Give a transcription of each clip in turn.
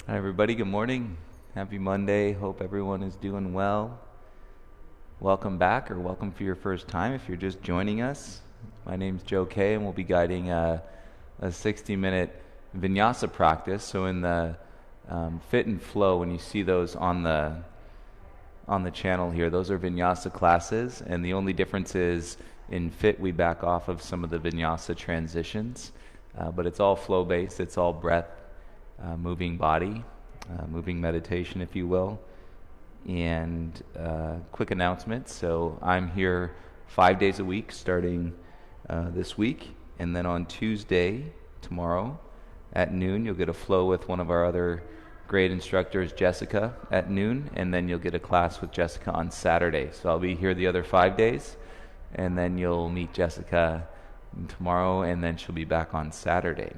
Hi, everybody. Good morning. Happy Monday. Hope everyone is doing well. Welcome back, or welcome for your first time if you're just joining us. My name's Joe Kay, and we'll be guiding a 60-minute Vinyasa practice. So in the Fit and Flow, when you see those on the channel here, those are Vinyasa classes, and the only difference is in Fit we back off of some of the Vinyasa transitions, but it's all flow-based. It's all breath, moving body, moving meditation, if you will. And quick announcement. So I'm here 5 days a week starting this week, and then on Tuesday, tomorrow, at noon, you'll get a flow with one of our other great instructors, Jessica, at noon, and then you'll get a class with Jessica on Saturday. So I'll be here the other 5 days, and then you'll meet Jessica tomorrow, and then she'll be back on Saturday.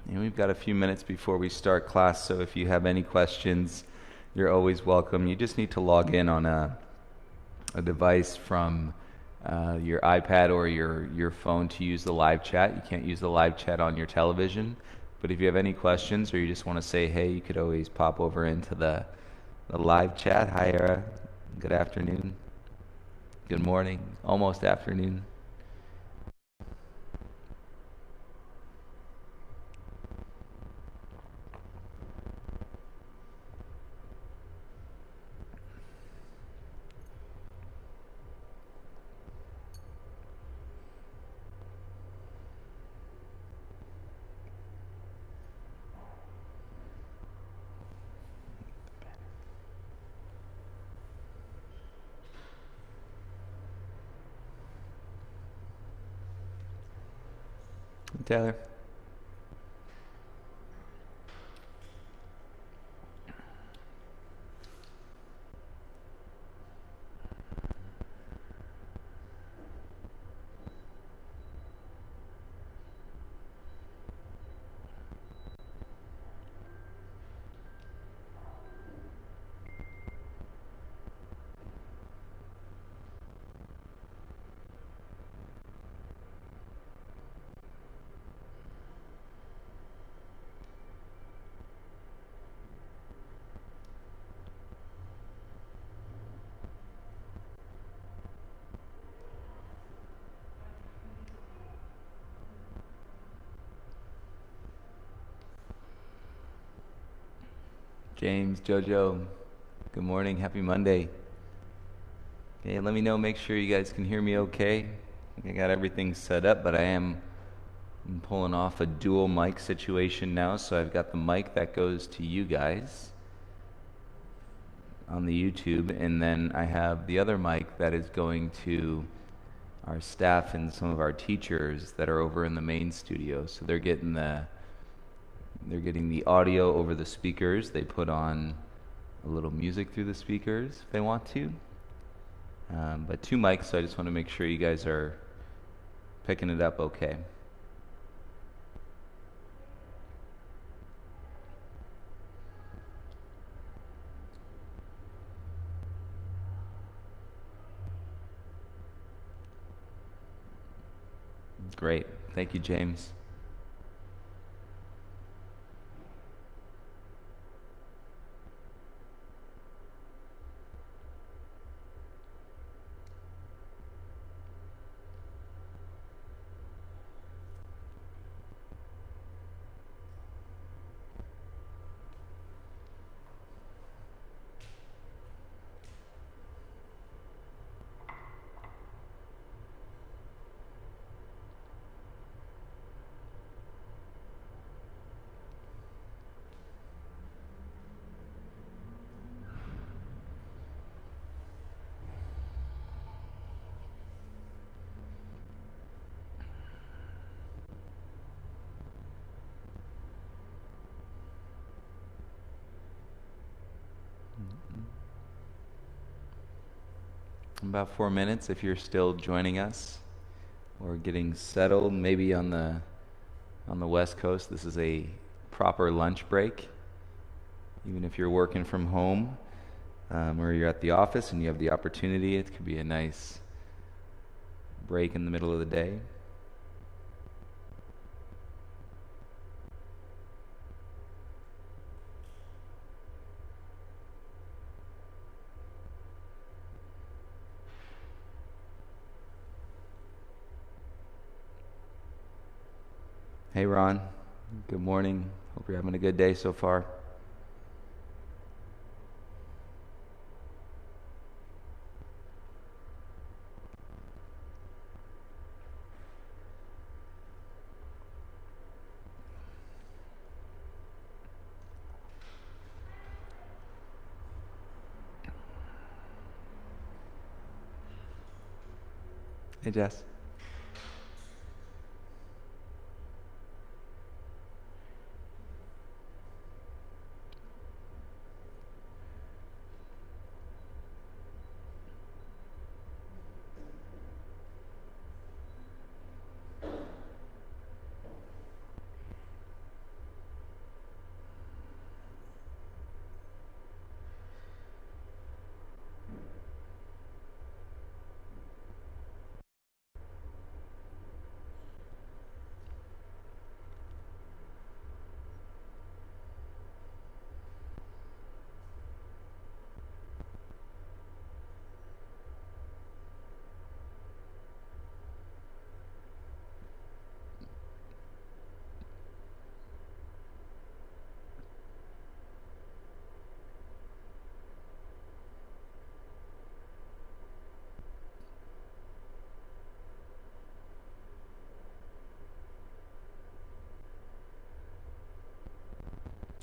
And we've got a few minutes before we start class, so if you have any questions, you're always welcome. You just need to log in on a device from your iPad or your phone to use the live chat. You can't use the live chat on your television, but if you have any questions or you just want to say hey, you could always pop over into the live chat. Hi, Era. Good afternoon. Good morning. Almost afternoon. Taylor. James, Jojo, good morning. Happy Monday. Okay, let me know. Make sure you guys can hear me okay. I think I got everything set up, but I'm pulling off a dual mic situation now, so I've got the mic that goes to you guys on the YouTube, and then I have the other mic that is going to our staff and some of our teachers that are over in the main studio. So they're getting the audio over the speakers. They put on a little music through the speakers if they want to. But two mics, so I just want to make sure you guys are picking it up okay. Great. Thank you, James. in about 4 minutes if you're still joining us or getting settled. Maybe on the West Coast, this is a proper lunch break. Even if you're working from home or you're at the office and you have the opportunity, it could be a nice break in the middle of the day. Hey Ron, good morning. Hope you're having a good day so far. Hey Jess.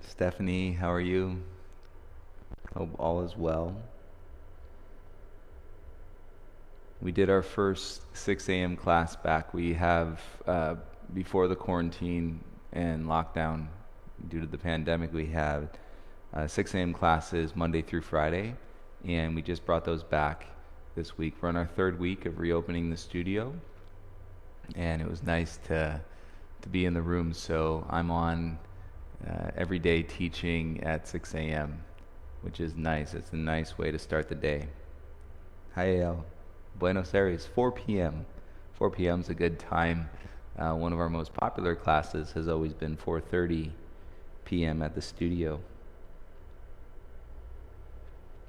Stephanie, how are you? Hope all is well. We did our first 6 a.m. class back. We have, before the quarantine and lockdown due to the pandemic, we had 6 a.m. classes Monday through Friday, and we just brought those back this week. We're on our third week of reopening the studio, and it was nice to be in the room. So I'm on every day teaching at 6 a.m., which is nice. It's a nice way to start the day. Hi, El. Buenos Aires, 4 p.m. 4 p.m. is a good time. One of our most popular classes has always been 4:30 p.m. at the studio.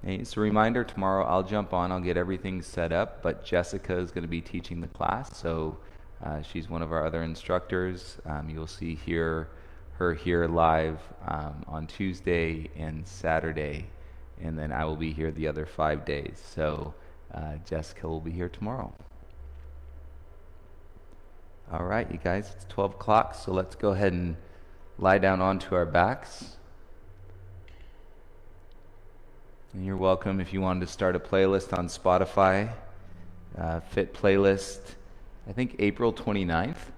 Hey, it's a reminder, tomorrow I'll jump on, I'll get everything set up, but Jessica is going to be teaching the class, so she's one of our other instructors. You'll see her here live on Tuesday and Saturday, and then I will be here the other 5 days. So Jessica will be here tomorrow. All right, you guys, it's 12 o'clock, so let's go ahead and lie down onto our backs. And you're welcome if you wanted to start a playlist on Spotify, Fit Playlist, I think April 29th.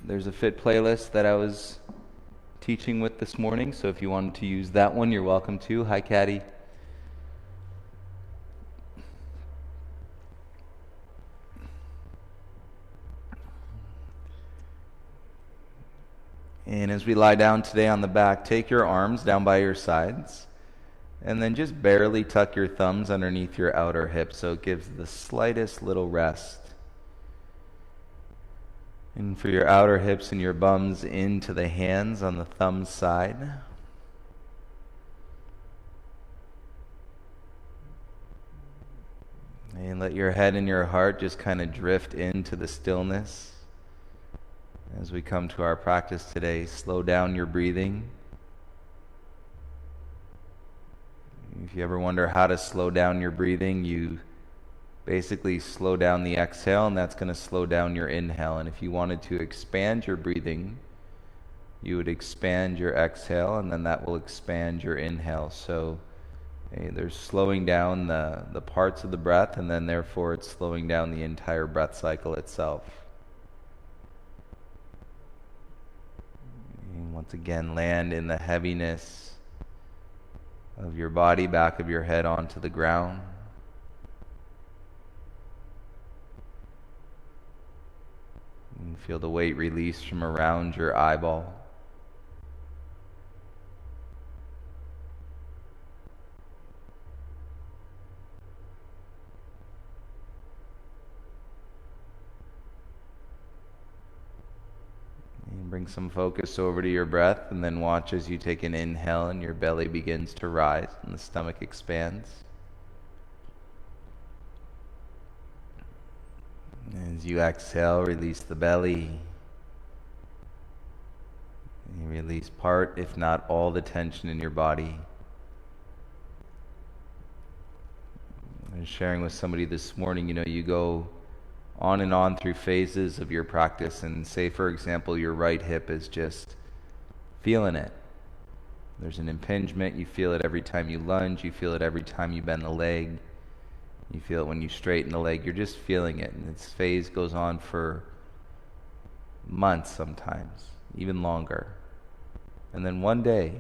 There's a Fit playlist that I was teaching with this morning, so if you wanted to use that one, you're welcome to. Hi, Caddy. And as we lie down today on the back, take your arms down by your sides, and then just barely tuck your thumbs underneath your outer hips so it gives the slightest little rest. And for your outer hips and your bums into the hands on the thumb side. And let your head and your heart just kind of drift into the stillness. As we come to our practice today, slow down your breathing. If you ever wonder how to slow down your breathing, you basically slow down the exhale, and that's going to slow down your inhale. And if you wanted to expand your breathing, you would expand your exhale, and then that will expand your inhale. So there's slowing down the parts of the breath, and then therefore it's slowing down the entire breath cycle itself. And once again, land in the heaviness of your body, back of your head onto the ground. And feel the weight release from around your eyeball. And bring some focus over to your breath, and then watch as you take an inhale and your belly begins to rise and the stomach expands. As you exhale, release the belly. You release part, if not all, the tension in your body. I was sharing with somebody this morning, you go on and on through phases of your practice, and say, for example, your right hip is just feeling it. There's an impingement, you feel it every time you lunge, you feel it every time you bend the leg. You feel it when you straighten the leg. You're just feeling it. And this phase goes on for months sometimes, even longer. And then one day,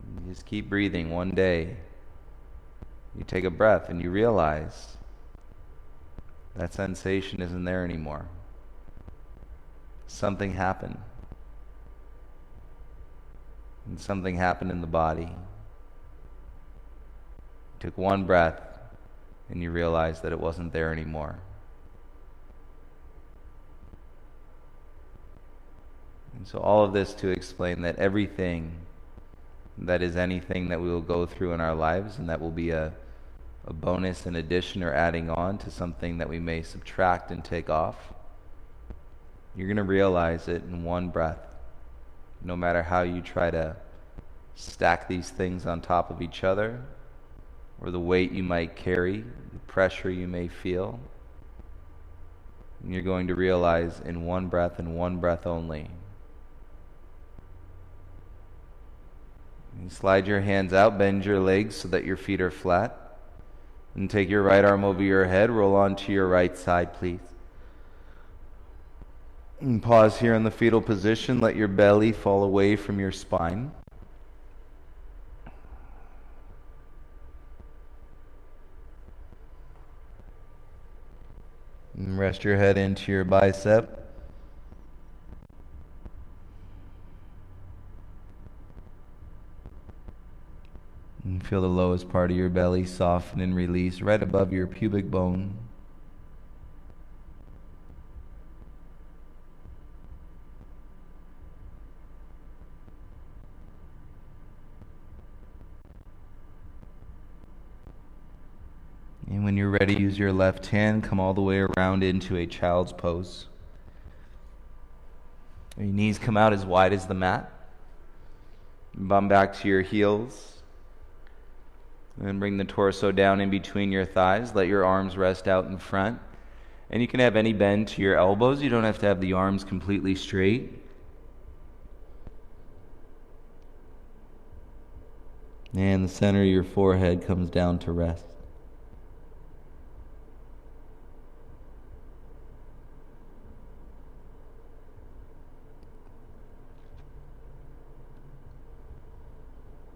you just keep breathing. One day, you take a breath and you realize that sensation isn't there anymore. Something happened. And something happened in the body. You took one breath, and you realize that it wasn't there anymore. And so all of this to explain that everything that is anything that we will go through in our lives, and that will be a bonus, an addition, or adding on to something that we may subtract and take off, you're going to realize it in one breath. No matter how you try to stack these things on top of each other, or the weight you might carry, the pressure you may feel, and you're going to realize in one breath and one breath only. And slide your hands out, bend your legs so that your feet are flat, and take your right arm over your head, roll onto your right side, please. And pause here in the fetal position, let your belly fall away from your spine. And rest your head into your bicep. And feel the lowest part of your belly soften and release right above your pubic bone. And when you're ready, use your left hand, come all the way around into a child's pose. Your knees come out as wide as the mat. Bum back to your heels. And bring the torso down in between your thighs. Let your arms rest out in front. And you can have any bend to your elbows. You don't have to have the arms completely straight. And the center of your forehead comes down to rest.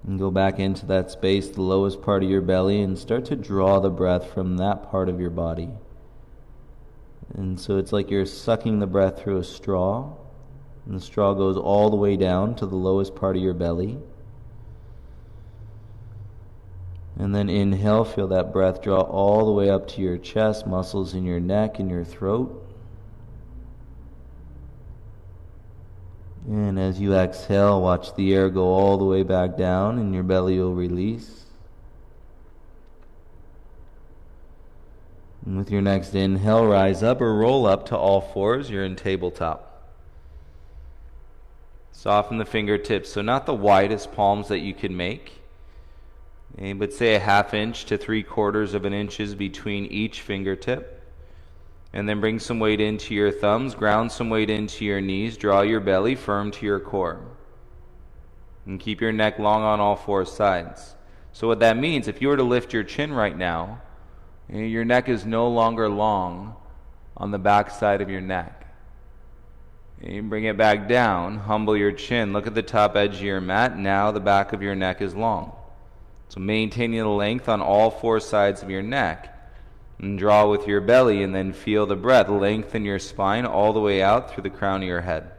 And go back into that space, the lowest part of your belly, and start to draw the breath from that part of your body. And so it's like you're sucking the breath through a straw, and the straw goes all the way down to the lowest part of your belly. And then inhale, feel that breath draw all the way up to your chest, muscles in your neck and your throat. And as you exhale, watch the air go all the way back down and your belly will release. And with your next inhale, rise up or roll up to all fours. You're in tabletop. Soften the fingertips, so not the widest palms that you can make, but say a 1/2 inch to 3/4 of an inch between each fingertip. And then bring some weight into your thumbs, ground some weight into your knees, draw your belly firm to your core. And keep your neck long on all four sides. So what that means, if you were to lift your chin right now, your neck is no longer long on the back side of your neck. And you bring it back down, humble your chin, look at the top edge of your mat, now the back of your neck is long. So maintaining the length on all four sides of your neck. And draw with your belly, and then feel the breath lengthen your spine all the way out through the crown of your head.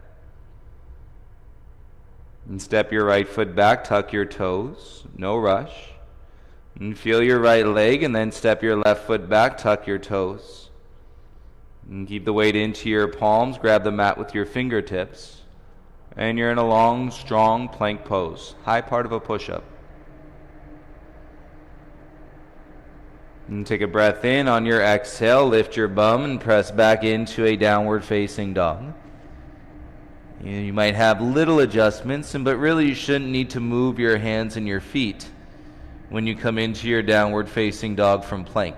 And step your right foot back, tuck your toes, no rush. And feel your right leg, and then step your left foot back, tuck your toes. And keep the weight into your palms, grab the mat with your fingertips. And you're in a long, strong plank pose, high part of a push-up. And take a breath in. On your exhale, lift your bum and press back into a downward facing dog. You might have little adjustments, but really you shouldn't need to move your hands and your feet when you come into your downward facing dog from plank.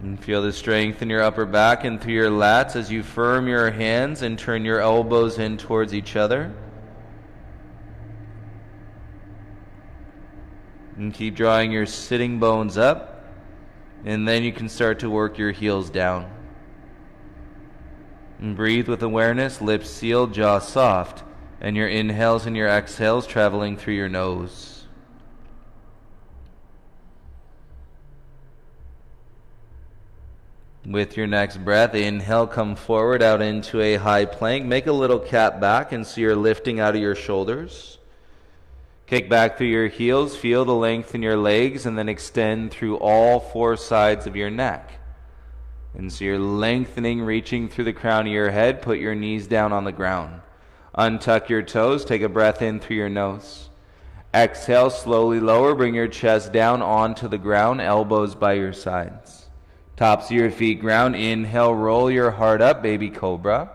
And feel the strength in your upper back and through your lats as you firm your hands and turn your elbows in towards each other. And keep drawing your sitting bones up. And then you can start to work your heels down. And breathe with awareness, lips sealed, jaw soft, and your inhales and your exhales traveling through your nose. With your next breath, inhale, come forward out into a high plank. Make a little cat back, and so you're lifting out of your shoulders. Kick back through your heels, feel the length in your legs, and then extend through all four sides of your neck. And so you're lengthening, reaching through the crown of your head. Put your knees down on the ground. Untuck your toes, take a breath in through your nose. Exhale, slowly lower, bring your chest down onto the ground, elbows by your sides. Tops of your feet ground. Inhale, roll your heart up, baby cobra.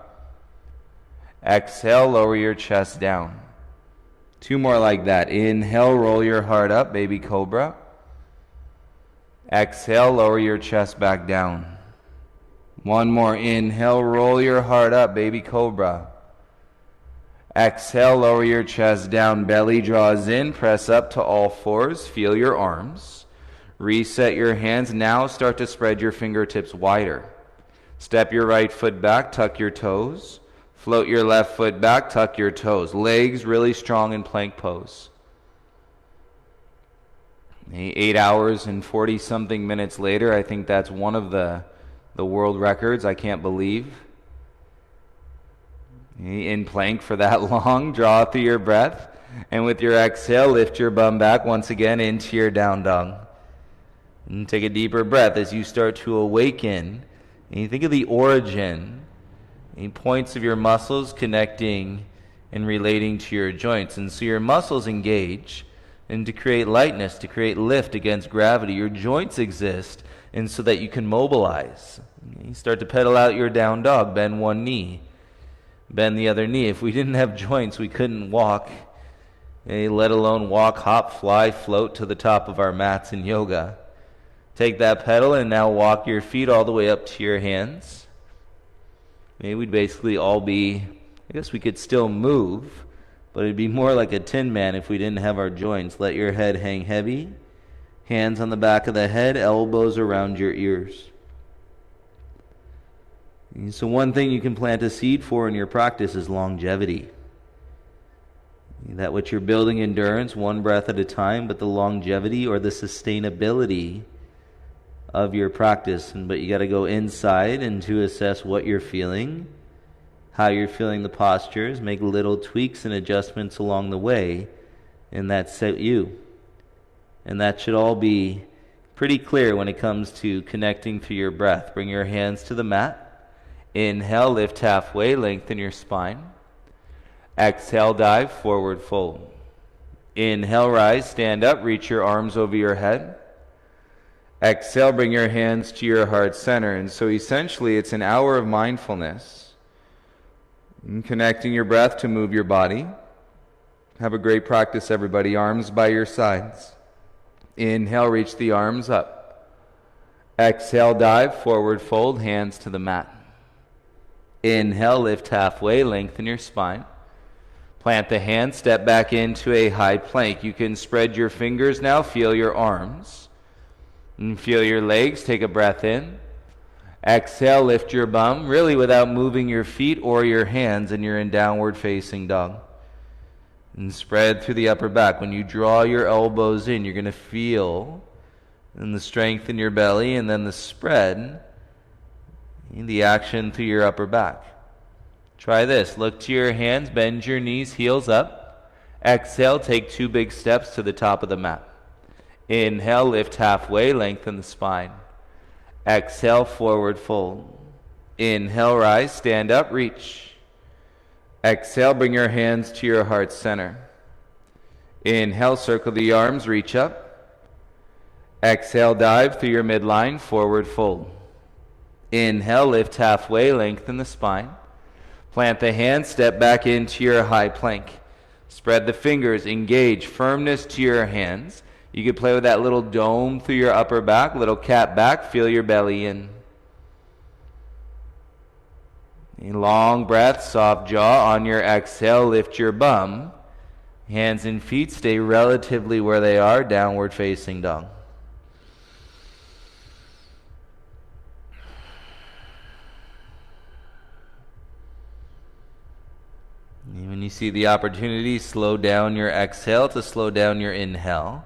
Exhale, lower your chest down. Two more like that. Inhale, roll your heart up, baby cobra. Exhale, lower your chest back down. One more. Inhale, roll your heart up, baby cobra. Exhale, lower your chest down. Belly draws in, press up to all fours. Feel your arms. Reset your hands. Now start to spread your fingertips wider. Step your right foot back, tuck your toes. Float your left foot back, tuck your toes. Legs really strong in plank pose. 8 hours and 40-something minutes later, I think that's one of the world records. I can't believe. In plank for that long, draw through your breath. And with your exhale, lift your bum back once again into your down dog. And take a deeper breath as you start to awaken. And you think of the origin, any points of your muscles connecting and relating to your joints. And so your muscles engage, and to create lightness, to create lift against gravity. Your joints exist, and so that you can mobilize. You start to pedal out your down dog, bend one knee, bend the other knee. If we didn't have joints, we couldn't walk, let alone walk, hop, fly, float to the top of our mats in yoga. Take that pedal and now walk your feet all the way up to your hands. Maybe we'd basically all be, I guess we could still move, but it'd be more like a Tin Man if we didn't have our joints. Let your head hang heavy, hands on the back of the head, elbows around your ears. And so one thing you can plant a seed for in your practice is longevity. That what you're building endurance, one breath at a time, but the longevity or the sustainability of your practice. But you got to go inside and to assess what you're feeling, how you're feeling the postures, make little tweaks and adjustments along the way, and that's you. And that should all be pretty clear when it comes to connecting through your breath. Bring your hands to the mat. Inhale, lift halfway, lengthen your spine. Exhale, dive, forward fold. Inhale, rise, stand up, reach your arms over your head. Exhale, bring your hands to your heart center. And so essentially it's an hour of mindfulness, and connecting your breath to move your body. Have a great practice, everybody. Arms by your sides. Inhale, reach the arms up. Exhale, dive, forward fold, hands to the mat. Inhale, lift halfway, lengthen your spine. Plant the hands, step back into a high plank. You can spread your fingers now, feel your arms. And feel your legs, take a breath in. Exhale, lift your bum, really without moving your feet or your hands, and you're in downward facing dog. And spread through the upper back. When you draw your elbows in, you're going to feel in the strength in your belly, and then the spread in the action through your upper back. Try this. Look to your hands, bend your knees, heels up. Exhale, take 2 big steps to the top of the mat. Inhale, lift halfway, lengthen the spine. Exhale, forward fold. Inhale, rise, stand up, reach. Exhale, bring your hands to your heart center. Inhale, circle the arms, reach up. Exhale, dive through your midline, forward fold. Inhale, lift halfway, lengthen the spine. Plant the hands, step back into your high plank. Spread the fingers, engage firmness to your hands. You could play with that little dome through your upper back, little cat back, feel your belly in. A long breath, soft jaw. On your exhale, lift your bum. Hands and feet stay relatively where they are, downward facing dog. And when you see the opportunity, slow down your exhale to slow down your inhale.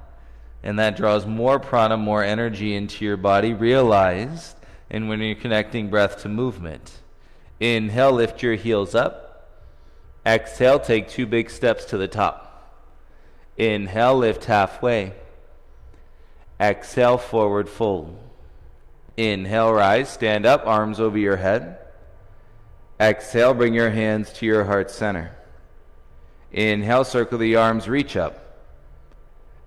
And that draws more prana, more energy into your body, realized, and when you're connecting breath to movement. Inhale, lift your heels up. Exhale, take 2 big steps to the top. Inhale, lift halfway. Exhale, forward fold. Inhale, rise, stand up, arms over your head. Exhale, bring your hands to your heart center. Inhale, circle the arms, reach up.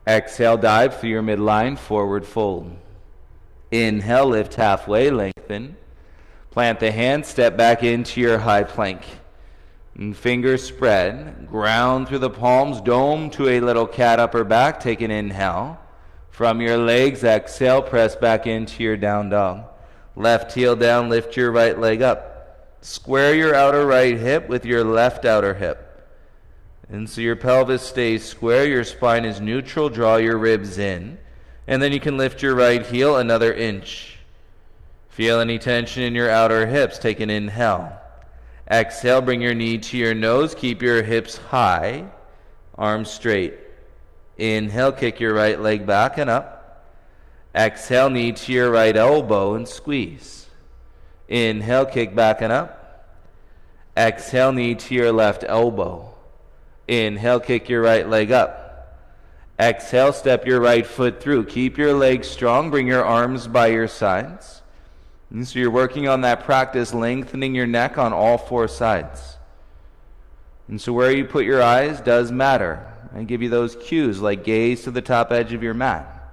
Exhale, dive through your midline, forward fold. Inhale, lift halfway, lengthen. Plant the hands, step back into your high plank. And fingers spread, ground through the palms, dome to a little cat upper back. Take an inhale. From your legs, exhale, press back into your down dog. Left heel down, lift your right leg up. Square your outer right hip with your left outer hip. And so your pelvis stays square, your spine is neutral, draw your ribs in. And then you can lift your right heel another inch. Feel any tension in your outer hips. Take an inhale. Exhale, bring your knee to your nose. Keep your hips high, arms straight. Inhale, kick your right leg back and up. Exhale, knee to your right elbow and squeeze. Inhale, kick back and up. Exhale, knee to your left elbow. Inhale, kick your right leg up. Exhale, step your right foot through. Keep your legs strong. Bring your arms by your sides. And so you're working on that practice, lengthening your neck on all 4 sides. And so where you put your eyes does matter. I give you those cues, like gaze to the top edge of your mat.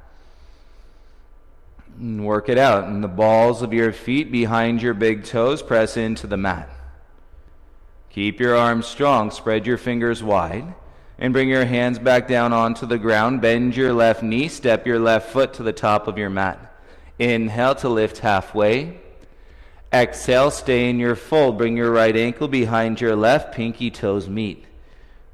And work it out. And the balls of your feet behind your big toes press into the mat. Keep your arms strong. Spread your fingers wide. And bring your hands back down onto the ground. Bend your left knee. Step your left foot to the top of your mat. Inhale to lift halfway. Exhale, stay in your fold. Bring your right ankle behind your left. Pinky toes meet.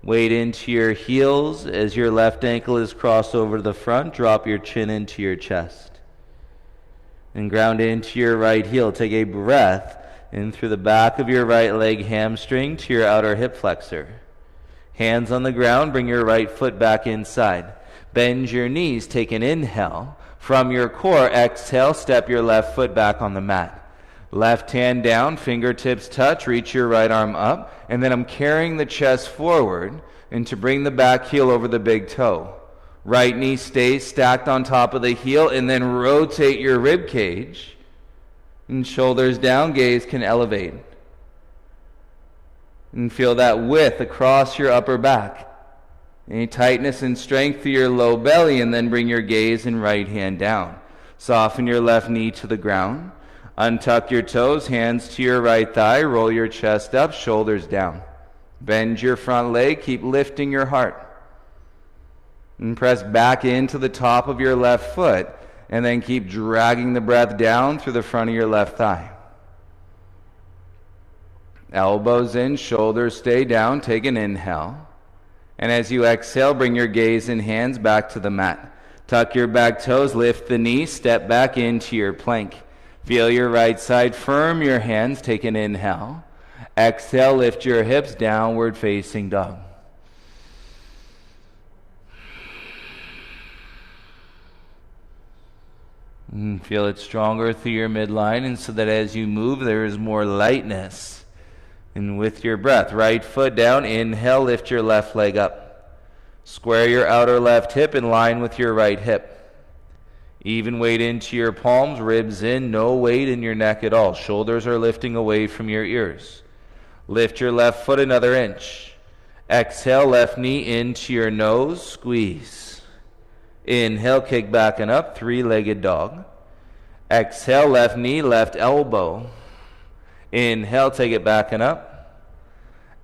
Weight into your heels as your left ankle is crossed over to the front. Drop your chin into your chest. And ground into your right heel. Take a breath in through the back of your right leg hamstring to your outer hip flexor. Hands on the ground. Bring your right foot back inside. Bend your knees. Take an inhale. From your core, exhale, step your left foot back on the mat. Left hand down, fingertips touch, reach your right arm up, and then I'm carrying the chest forward and to bring the back heel over the big toe. Right knee stays stacked on top of the heel, and then rotate your rib cage, and shoulders down, gaze can elevate. And feel that width across your upper back. Any tightness and strength to your low belly, and then bring your gaze and right hand down. Soften your left knee to the ground. Untuck your toes, hands to your right thigh. Roll your chest up, shoulders down. Bend your front leg, keep lifting your heart. And press back into the top of your left foot, and then keep dragging the breath down through the front of your left thigh. Elbows in, shoulders stay down. Take an inhale. And as you exhale, bring your gaze and hands back to the mat. Tuck your back toes, lift the knee, step back into your plank. Feel your right side firm, your hands. Take an inhale. Exhale, lift your hips, downward facing dog. And feel it stronger through your midline, and so that as you move, there is more lightness. And with your breath, right foot down, inhale, lift your left leg up. Square your outer left hip in line with your right hip. Even weight into your palms, ribs in, no weight in your neck at all. Shoulders are lifting away from your ears. Lift your left foot another inch. Exhale, left knee into your nose, squeeze. Inhale, kick back and up, three-legged dog. Exhale, left knee, left elbow. Inhale, take it back and up.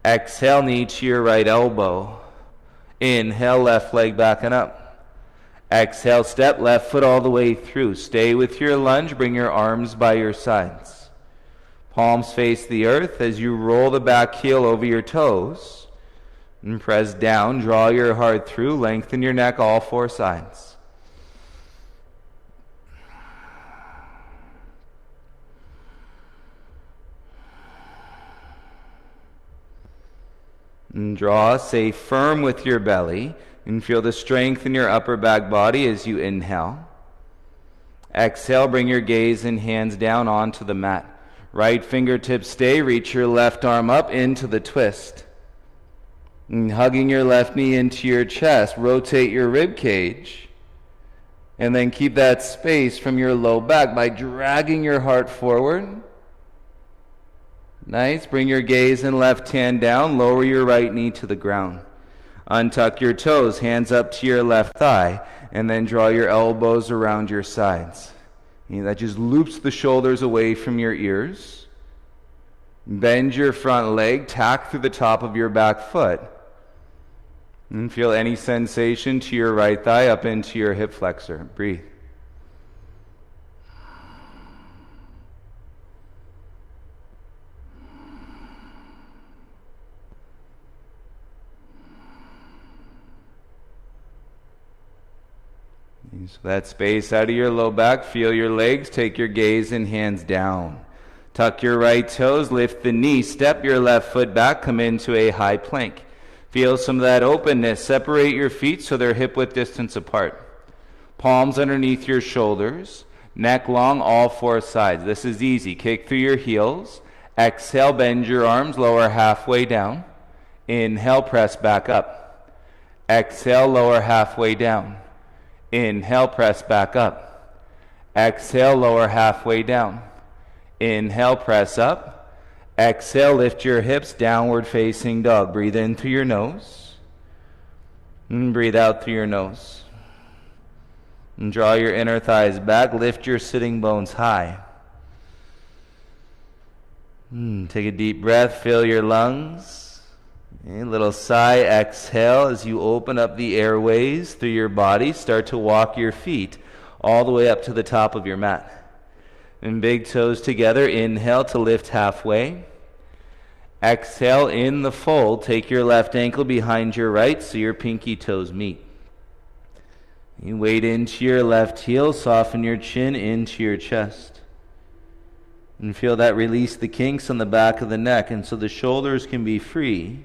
Exhale, knee to your right elbow. Inhale, left leg back and up. Exhale, step left foot all the way through. Stay with your lunge, bring your arms by your sides. Palms face the earth as you roll the back heel over your toes. And press down, draw your heart through, lengthen your neck all four sides. And draw, stay firm with your belly, and feel the strength in your upper back body as you inhale. Exhale, bring your gaze and hands down onto the mat. Right fingertips stay, reach your left arm up into the twist. And hugging your left knee into your chest, rotate your rib cage. And then keep that space from your low back by dragging your heart forward. Nice. Bring your gaze and left hand down, lower your right knee to the ground. Untuck your toes, hands up to your left thigh, and then draw your elbows around your sides. That just loops the shoulders away from your ears. Bend your front leg, tack through the top of your back foot. And feel any sensation to your right thigh up into your hip flexor. Breathe. So that space out of your low back, feel your legs, take your gaze and hands down. Tuck your right toes, lift the knee, step your left foot back, come into a high plank. Feel some of that openness, separate your feet so they're hip-width distance apart. Palms underneath your shoulders, neck long, all four sides. This is easy. Kick through your heels. Exhale, bend your arms, lower halfway down. Inhale, press back up. Exhale, lower halfway down. Inhale, press back up. Exhale, lower halfway down. Inhale, press up. Exhale, lift your hips, downward facing dog. Breathe in through your nose. And breathe out through your nose. And draw your inner thighs back. Lift your sitting bones high. Take a deep breath. Fill your lungs. A little sigh, exhale as you open up the airways through your body. Start to walk your feet all the way up to the top of your mat. And big toes together. Inhale to lift halfway. Exhale in the fold. Take your left ankle behind your right so your pinky toes meet. You weight into your left heel. Soften your chin into your chest. And feel that release the kinks on the back of the neck, and so the shoulders can be free.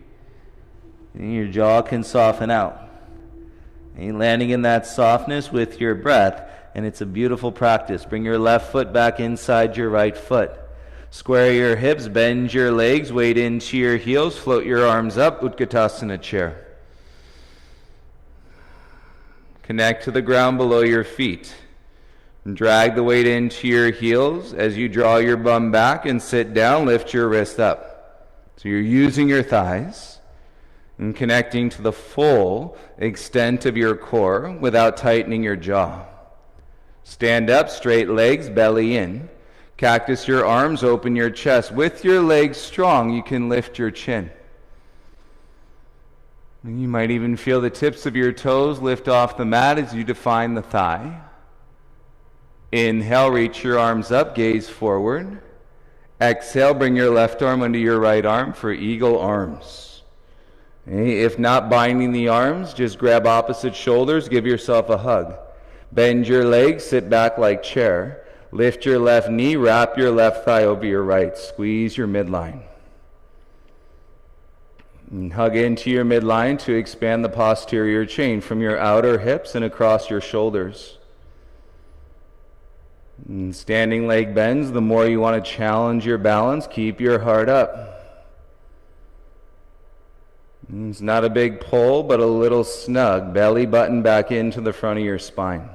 And your jaw can soften out. And landing in that softness with your breath, and it's a beautiful practice. Bring your left foot back inside your right foot. Square your hips, bend your legs, weight into your heels, float your arms up, Utkatasana chair. Connect to the ground below your feet. And drag the weight into your heels as you draw your bum back and sit down, lift your wrist up. So you're using your thighs and connecting to the full extent of your core without tightening your jaw. Stand up, straight legs, belly in. Cactus your arms, open your chest. With your legs strong, you can lift your chin. And you might even feel the tips of your toes lift off the mat as you define the thigh. Inhale, reach your arms up, gaze forward. Exhale, bring your left arm under your right arm for eagle arms. Okay, if not binding the arms, just grab opposite shoulders, give yourself a hug. Bend your legs, sit back like chair. Lift your left knee, wrap your left thigh over your right. Squeeze your midline. And hug into your midline to expand the posterior chain from your outer hips and across your shoulders. And standing leg bends, the more you want to challenge your balance, keep your heart up. And it's not a big pull, but a little snug. Belly button back into the front of your spine.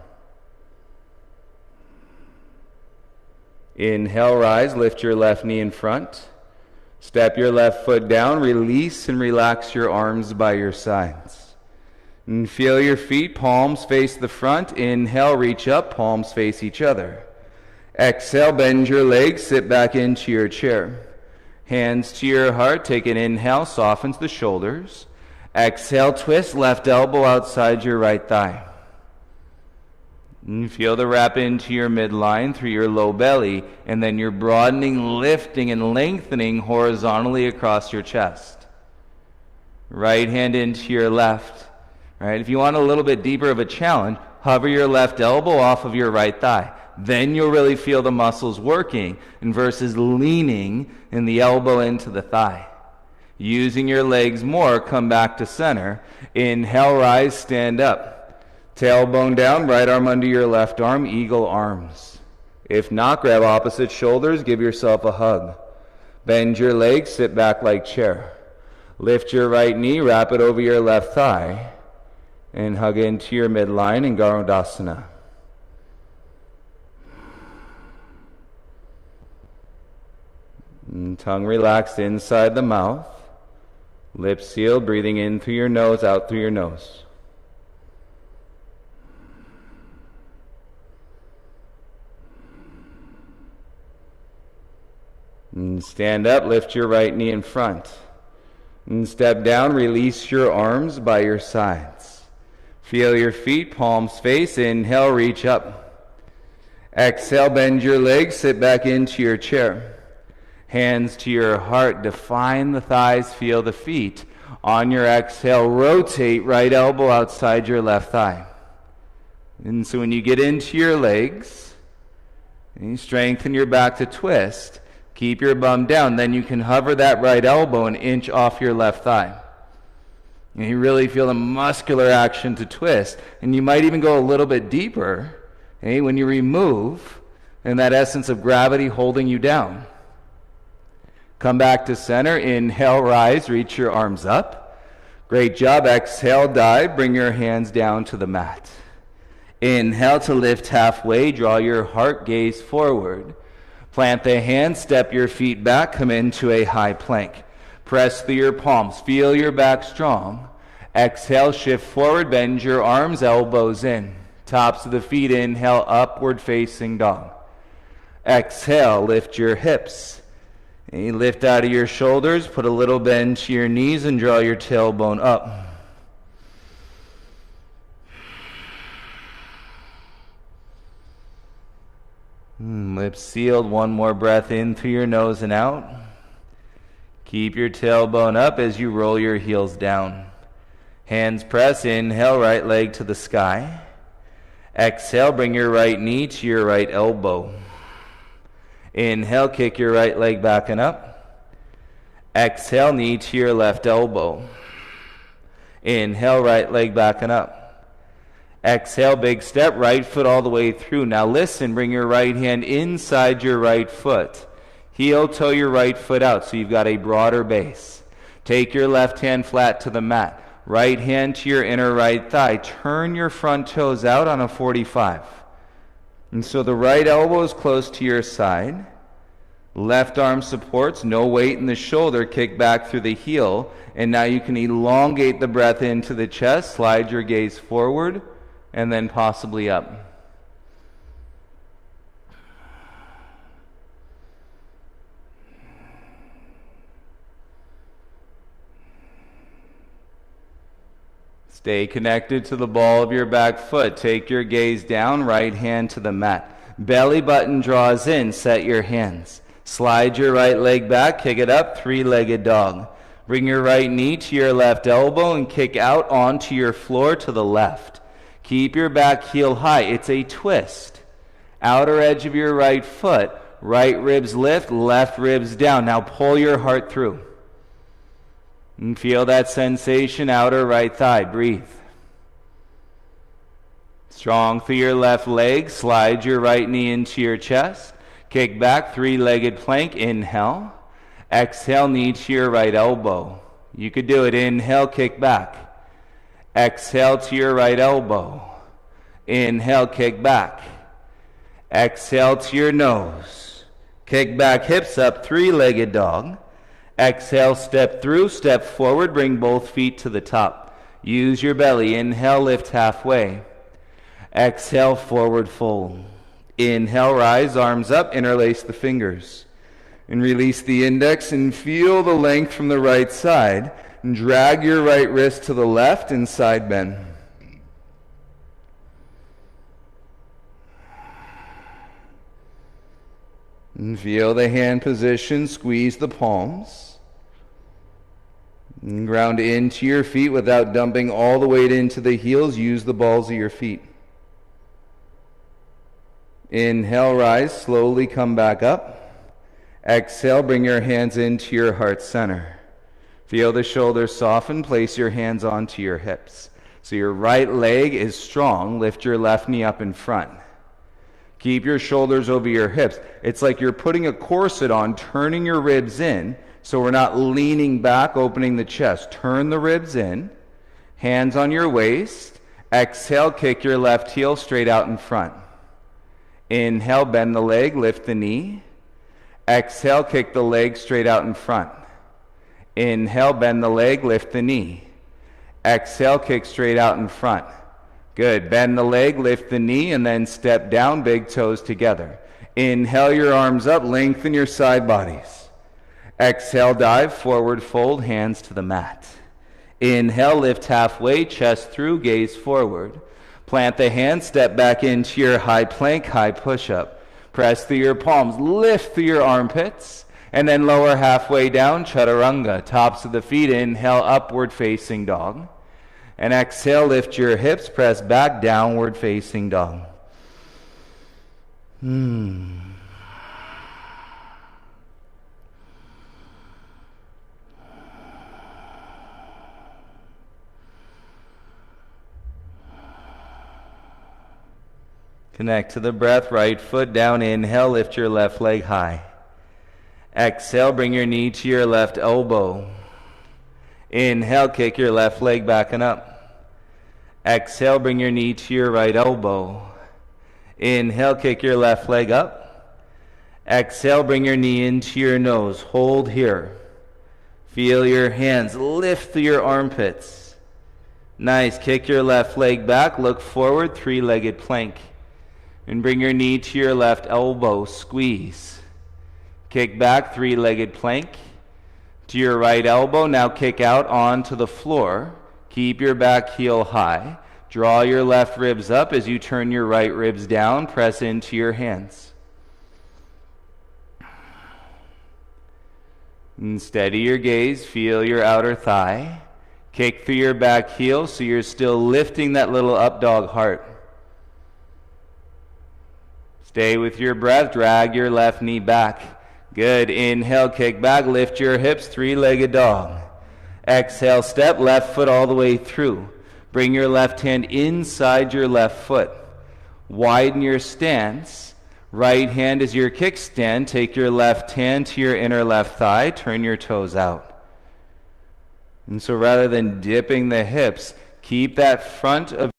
Inhale, rise, lift your left knee in front. Step your left foot down, release and relax your arms by your sides. And feel your feet, palms face the front. Inhale, reach up, palms face each other. Exhale, bend your legs, sit back into your chair. Hands to your heart, take an inhale, softens the shoulders. Exhale, twist, left elbow outside your right thigh. And feel the wrap into your midline through your low belly, and then you're broadening, lifting, and lengthening horizontally across your chest. Right hand into your left. All right, if you want a little bit deeper of a challenge, hover your left elbow off of your right thigh. Then you'll really feel the muscles working, and versus leaning in the elbow into the thigh. Using your legs more, come back to center. Inhale, rise, stand up. Tailbone down, right arm under your left arm, eagle arms. If not, grab opposite shoulders, give yourself a hug. Bend your legs, sit back like chair. Lift your right knee, wrap it over your left thigh, and hug into your midline in Garudasana. And tongue relaxed inside the mouth. Lips sealed, breathing in through your nose, out through your nose. And stand up, lift your right knee in front. And step down, release your arms by your sides. Feel your feet, palms face. Inhale, reach up. Exhale, bend your legs, sit back into your chair. Hands to your heart, define the thighs, feel the feet. On your exhale, rotate right elbow outside your left thigh. And so when you get into your legs, and you strengthen your back to twist, keep your bum down. Then you can hover that right elbow an inch off your left thigh. And you really feel the muscular action to twist. And you might even go a little bit deeper, okay, when you remove, and that essence of gravity holding you down. Come back to center. Inhale, rise, reach your arms up. Great job. Exhale, dive. Bring your hands down to the mat. Inhale to lift halfway. Draw your heart gaze forward. Plant the hands, step your feet back, come into a high plank. Press through your palms, feel your back strong. Exhale, shift forward, bend your arms, elbows in. Tops of the feet, inhale, upward facing dog. Exhale, lift your hips. And you lift out of your shoulders, put a little bend to your knees and draw your tailbone up. Lips sealed, one more breath in through your nose and out. Keep your tailbone up as you roll your heels down. Hands press, inhale, right leg to the sky. Exhale, bring your right knee to your right elbow. Inhale, kick your right leg back and up. Exhale, knee to your left elbow. Inhale, right leg back and up. Exhale, big step, right foot all the way through. Now listen, bring your right hand inside your right foot. Heel toe your right foot out so you've got a broader base. Take your left hand flat to the mat. Right hand to your inner right thigh. Turn your front toes out on a 45. And so the right elbow is close to your side. Left arm supports, no weight in the shoulder, kick back through the heel. And now you can elongate the breath into the chest, slide your gaze forward, and then possibly up. Stay connected to the ball of your back foot. Take your gaze down, right hand to the mat. Belly button draws in, set your hands. Slide your right leg back, kick it up, three-legged dog. Bring your right knee to your left elbow and kick out onto your floor to the left. Keep your back heel high. It's a twist. Outer edge of your right foot. Right ribs lift, left ribs down. Now pull your heart through. And feel that sensation, outer right thigh. Breathe. Strong through your left leg, slide your right knee into your chest. Kick back, three-legged plank, inhale. Exhale, knee to your right elbow. You could do it. Inhale, kick back. Exhale to your right elbow. Inhale, kick back. Exhale to your nose. Kick back, hips up, three-legged dog. Exhale, step through, step forward, bring both feet to the top. Use your belly. Inhale, lift halfway. Exhale, forward fold. Inhale, rise, arms up, interlace the fingers. And release the index and feel the length from the right side. And drag your right wrist to the left and side bend. And feel the hand position, squeeze the palms. And ground into your feet without dumping all the weight into the heels. Use the balls of your feet. Inhale, rise, slowly come back up. Exhale, bring your hands into your heart center. Feel the shoulders soften, place your hands onto your hips. So your right leg is strong, lift your left knee up in front. Keep your shoulders over your hips. It's like you're putting a corset on, turning your ribs in, so we're not leaning back, opening the chest. Turn the ribs in, hands on your waist. Exhale, kick your left heel straight out in front. Inhale, bend the leg, lift the knee. Exhale, kick the leg straight out in front. Inhale, bend the leg, lift the knee. Exhale, kick straight out in front. Good. Bend the leg, lift the knee, and then step down, big toes together. Inhale your arms up, lengthen your side bodies. Exhale, dive, forward fold, hands to the mat. Inhale, lift halfway, chest through, gaze forward. Plant the hands, step back into your high plank, high push-up. Press through your palms, lift through your armpits, and then lower halfway down, chaturanga. Tops of the feet, inhale, upward facing dog. And exhale, lift your hips, press back, downward facing dog. Connect to the breath, right foot down, inhale, lift your left leg high. Exhale, bring your knee to your left elbow. Inhale, kick your left leg back and up. Exhale, bring your knee to your right elbow. Inhale, kick your left leg up. Exhale, bring your knee into your nose. Hold here. Feel your hands lift through your armpits. Nice. Kick your left leg back. Look forward, three-legged plank. And bring your knee to your left elbow. Squeeze. Kick back, three-legged plank. To your right elbow, now kick out onto the floor. Keep your back heel high. Draw your left ribs up as you turn your right ribs down. Press into your hands. And steady your gaze. Feel your outer thigh. Kick through your back heel so you're still lifting that little up dog heart. Stay with your breath. Drag your left knee back. Good. Inhale, kick back, lift your hips, three-legged dog. Exhale, step left foot all the way through. Bring your left hand inside your left foot. Widen your stance. Right hand is your kickstand. Take your left hand to your inner left thigh. Turn your toes out. And so rather than dipping the hips, keep that front of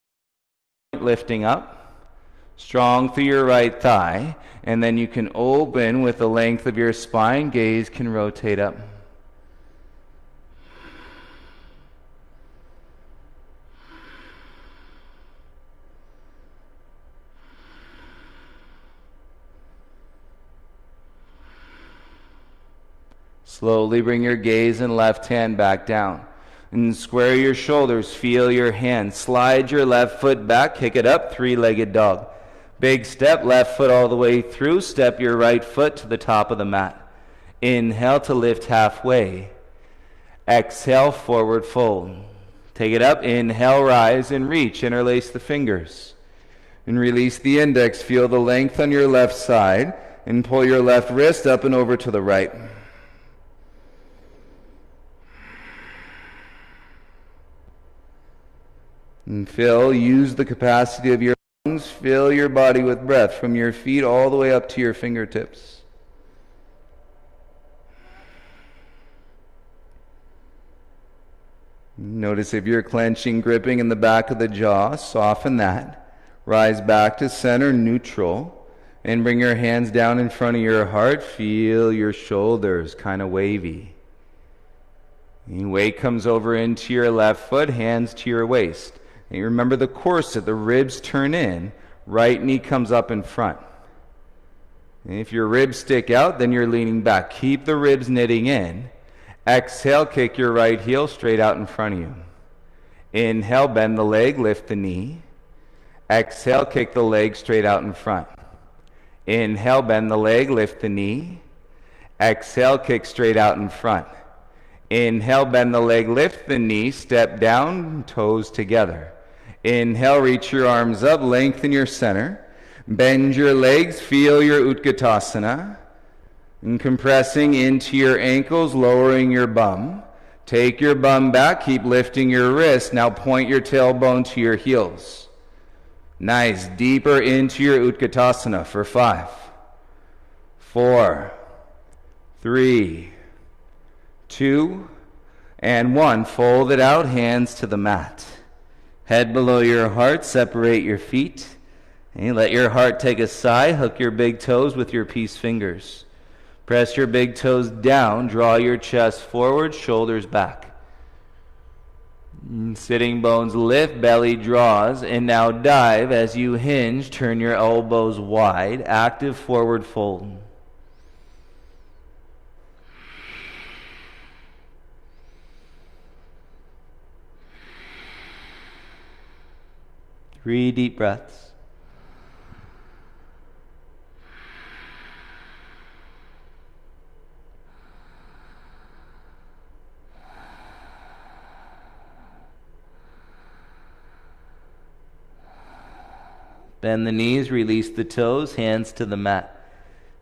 your lifting up. Strong through your right thigh. And then you can open with the length of your spine. Gaze can rotate up. Slowly bring your gaze and left hand back down. And square your shoulders. Feel your hands. Slide your left foot back. Kick it up. Three-legged dog. Big step, left foot all the way through. Step your right foot to the top of the mat. Inhale to lift halfway. Exhale, forward fold. Take it up. Inhale, rise and reach. Interlace the fingers. And release the index. Feel the length on your left side. And pull your left wrist up and over to the right. And use the capacity of your lungs. Fill your body with breath from your feet all the way up to your fingertips. Notice if you're clenching, gripping in the back of the jaw, soften that. Rise back to center, neutral, and bring your hands down in front of your heart. Feel your shoulders kind of wavy. And weight comes over into your left foot, hands to your waist. And you remember the corset, the ribs turn in, right knee comes up in front. And if your ribs stick out, then you're leaning back. Keep the ribs knitting in. Exhale, kick your right heel straight out in front of you. Inhale, bend the leg, lift the knee. Exhale, kick the leg straight out in front. Inhale, bend the leg, lift the knee. Exhale, kick straight out in front. Inhale, bend the leg, lift the knee, step down, toes together. Inhale, reach your arms up, lengthen your center. Bend your legs, feel your Utkatasana. And compressing into your ankles, lowering your bum. Take your bum back, keep lifting your wrist. Now point your tailbone to your heels. Nice, deeper into your Utkatasana for 5, 4, 3, 2, and 1. Fold it out, hands to the mat. Head below your heart, separate your feet. And let your heart take a sigh, hook your big toes with your peace fingers. Press your big toes down, draw your chest forward, shoulders back. Sitting bones lift, belly draws, and now dive. As you hinge, turn your elbows wide, active forward fold. Three deep breaths. Bend the knees, release the toes, hands to the mat.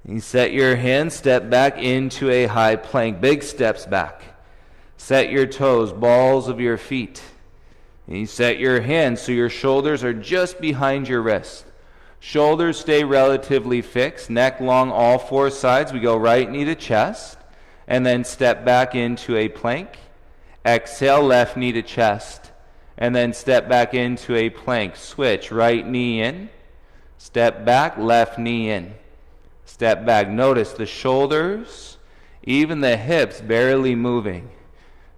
You set your hands, step back into a high plank, big steps back. Set your toes, balls of your feet. And you set your hands so your shoulders are just behind your wrist. Shoulders stay relatively fixed, neck long all 4 sides. We go right knee to chest, and then step back into a plank. Exhale, left knee to chest. And then step back into a plank. Switch, right knee in. Step back, left knee in. Step back. Notice the shoulders, even the hips barely moving.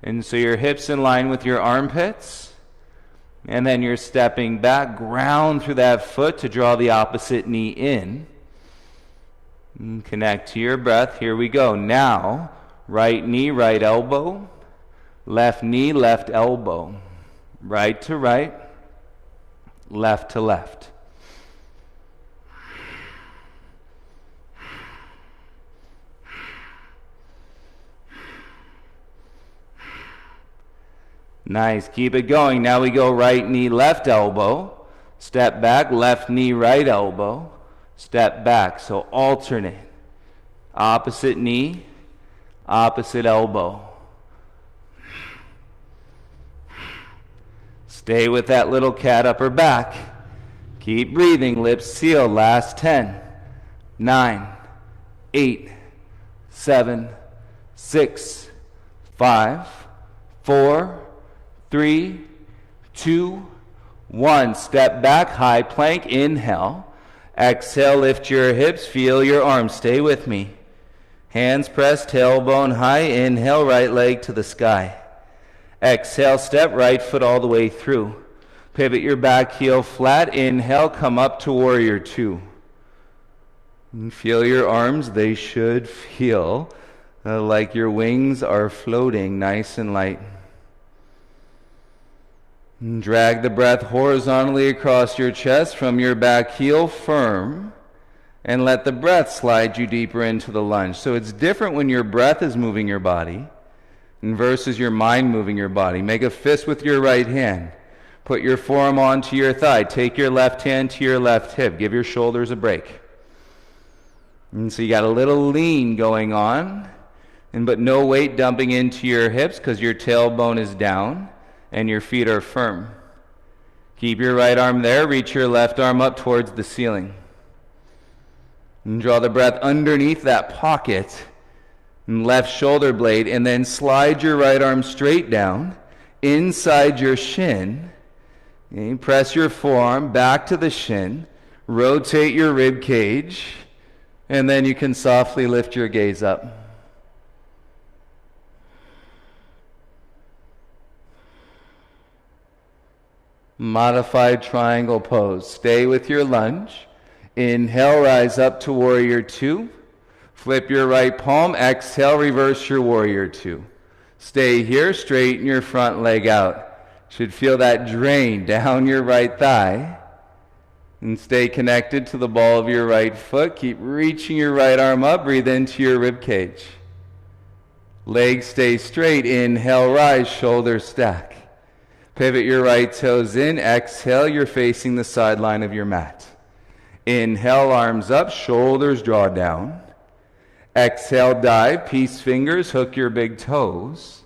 And so your hips in line with your armpits. And then you're stepping back, ground through that foot to draw the opposite knee in. And connect to your breath. Here we go. Now, right knee, right elbow. Left knee, left elbow. Right to right, left to left. Nice, keep it going. Now we go right knee, left elbow. Step back, left knee, right elbow. Step back, so alternate. Opposite knee, opposite elbow. Stay with that little cat upper back. Keep breathing, lips sealed. Last 10, 9, 8, 7, 6, 5, 4, 3, 2, 1. Step back, high plank, inhale. Exhale, lift your hips, feel your arms. Stay with me. Hands pressed, tailbone high. Inhale, right leg to the sky. Exhale, step right foot all the way through. Pivot your back heel flat. Inhale, come up to warrior 2. And feel your arms. They should feel like your wings are floating nice and light. And drag the breath horizontally across your chest from your back heel firm. And let the breath slide you deeper into the lunge. So it's different when your breath is moving your body versus your mind moving your body. Make a fist with your right hand. Put your forearm onto your thigh. Take your left hand to your left hip. Give your shoulders a break. And so you got a little lean going on, but no weight dumping into your hips because your tailbone is down and your feet are firm. Keep your right arm there. Reach your left arm up towards the ceiling. And draw the breath underneath that pocket and left shoulder blade, and then slide your right arm straight down inside your shin. Okay, press your forearm back to the shin. Rotate your rib cage, and then you can softly lift your gaze up. Modified triangle pose. Stay with your lunge. Inhale, rise up to warrior two. Flip your right palm. Exhale, reverse your warrior two. Stay here, straighten your front leg out. Should feel that drain down your right thigh. And stay connected to the ball of your right foot. Keep reaching your right arm up. Breathe into your rib cage. Legs stay straight. Inhale, rise, shoulders stack. Pivot your right toes in. Exhale, you're facing the sideline of your mat. Inhale, arms up, shoulders draw down. Exhale, dive, peace fingers, hook your big toes.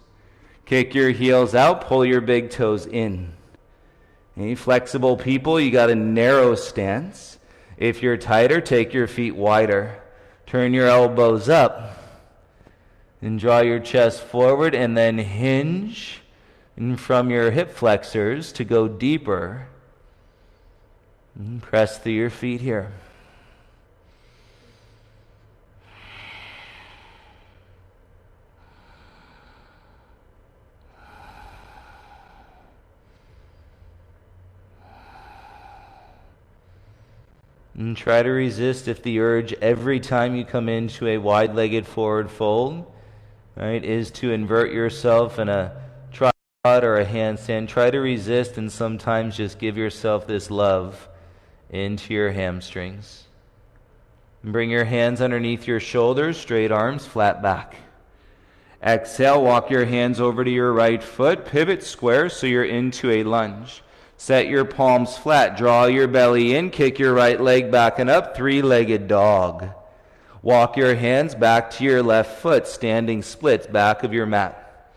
Kick your heels out, pull your big toes in. Any flexible people, you got a narrow stance. If you're tighter, take your feet wider. Turn your elbows up. And draw your chest forward, and then hinge. And from your hip flexors to go deeper. And press through your feet here. And try to resist if the urge every time you come into a wide-legged forward fold, right, is to invert yourself in a trot or a handstand. Try to resist and sometimes just give yourself this love into your hamstrings. And bring your hands underneath your shoulders, straight arms, flat back. Exhale, walk your hands over to your right foot, pivot square so you're into a lunge. Set your palms flat, draw your belly in, kick your right leg back and up, three-legged dog. Walk your hands back to your left foot, standing splits, back of your mat.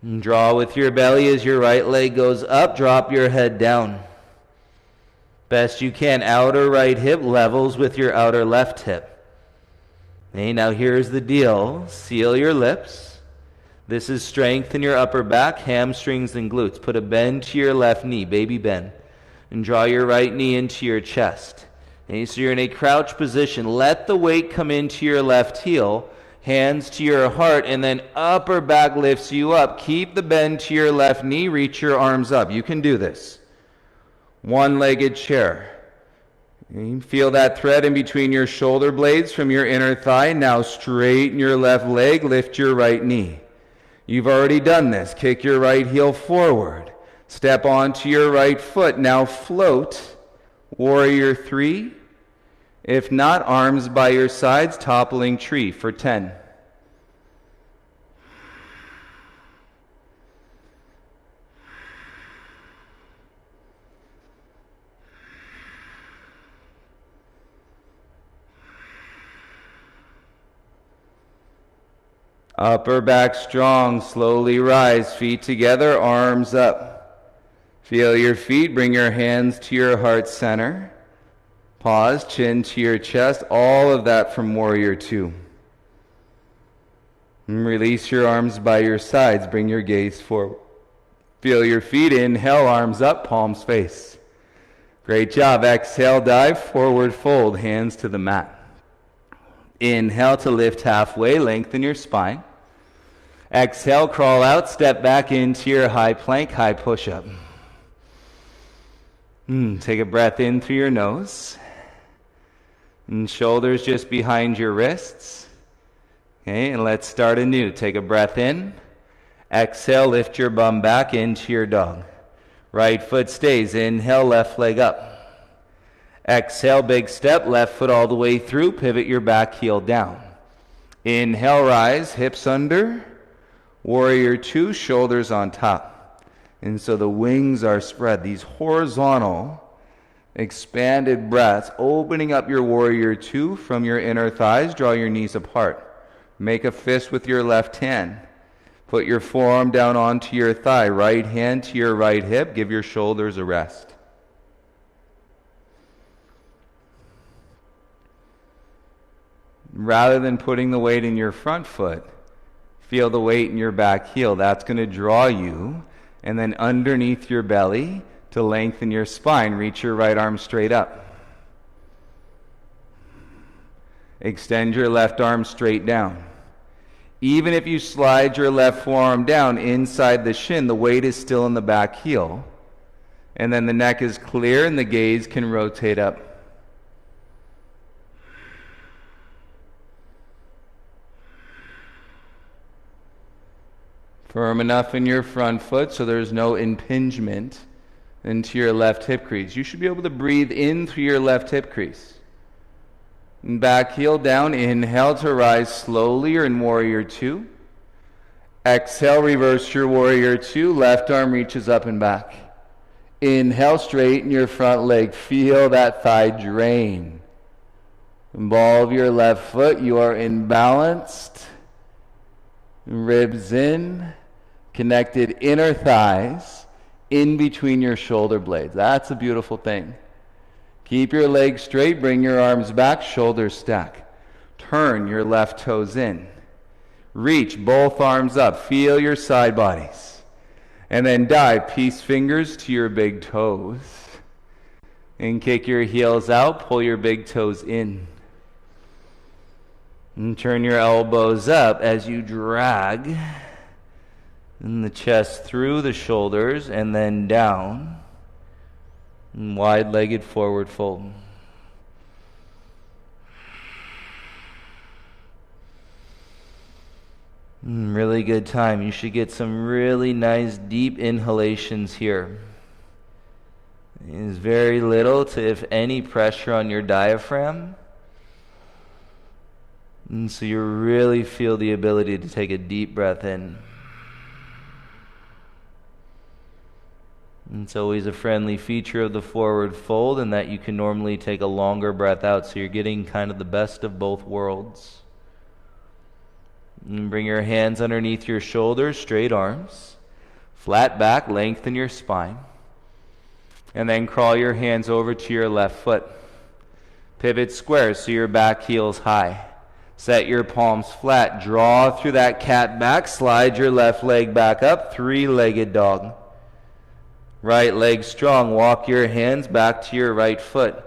And draw with your belly as your right leg goes up, drop your head down. Best you can, outer right hip levels with your outer left hip. Okay, now here's the deal. Seal your lips. This is strength in your upper back, hamstrings and glutes. Put a bend to your left knee, baby bend. And draw your right knee into your chest. Okay, so you're in a crouch position. Let the weight come into your left heel. Hands to your heart, and then upper back lifts you up. Keep the bend to your left knee. Reach your arms up. You can do this. One-legged chair. You feel that thread in between your shoulder blades from your inner thigh. Now straighten your left leg. Lift your right knee. You've already done this. Kick your right heel forward. Step onto your right foot. Now float. Warrior three. If not, arms by your sides, toppling tree for 10. Upper back strong, slowly rise, feet together, arms up. Feel your feet, bring your hands to your heart center. Pause, chin to your chest, all of that from warrior two. And release your arms by your sides, bring your gaze forward. Feel your feet, inhale, arms up, palms face. Great job, exhale, dive, forward fold, hands to the mat. Inhale to lift halfway, lengthen your spine. Exhale, crawl out, step back into your high plank, high push-up. Take a breath in through your nose. And shoulders just behind your wrists. Okay, and let's start anew. Take a breath in. Exhale, lift your bum back into your dog. Right foot stays. Inhale, left leg up. Exhale, big step, left foot all the way through. Pivot your back heel down. Inhale, rise, hips under. Warrior two, shoulders on top. And so the wings are spread. These horizontal, expanded breaths, opening up your warrior two from your inner thighs. Draw your knees apart. Make a fist with your left hand. Put your forearm down onto your thigh, right hand to your right hip. Give your shoulders a rest. Rather than putting the weight in your front foot, feel the weight in your back heel. That's going to draw you. And then underneath your belly to lengthen your spine. Reach your right arm straight up. Extend your left arm straight down. Even if you slide your left forearm down inside the shin, the weight is still in the back heel. And then the neck is clear and the gaze can rotate up. Firm enough in your front foot so there's no impingement into your left hip crease. You should be able to breathe in through your left hip crease. Back heel down, inhale to rise slowly or in Warrior Two. Exhale, reverse your Warrior Two, left arm reaches up and back. Inhale, straighten your front leg, feel that thigh drain. Ball of your left foot, you are imbalanced. Ribs in, connected inner thighs, in between your shoulder blades. That's a beautiful thing. Keep your legs straight, bring your arms back, shoulders stack. Turn your left toes in. Reach both arms up, feel your side bodies. And then dive, peace fingers to your big toes. And kick your heels out, pull your big toes in. And turn your elbows up as you drag the chest through the shoulders and then down. And wide-legged forward fold. Really good time. You should get some really nice deep inhalations here. There's very little to, if any, pressure on your diaphragm. And so you really feel the ability to take a deep breath in. It's always a friendly feature of the forward fold in that you can normally take a longer breath out, so you're getting kind of the best of both worlds. And bring your hands underneath your shoulders, straight arms, flat back, lengthen your spine. And then crawl your hands over to your left foot. Pivot square so your back heel's high. Set your palms flat, draw through that cat back, slide your left leg back up, three-legged dog. Right leg strong, walk your hands back to your right foot.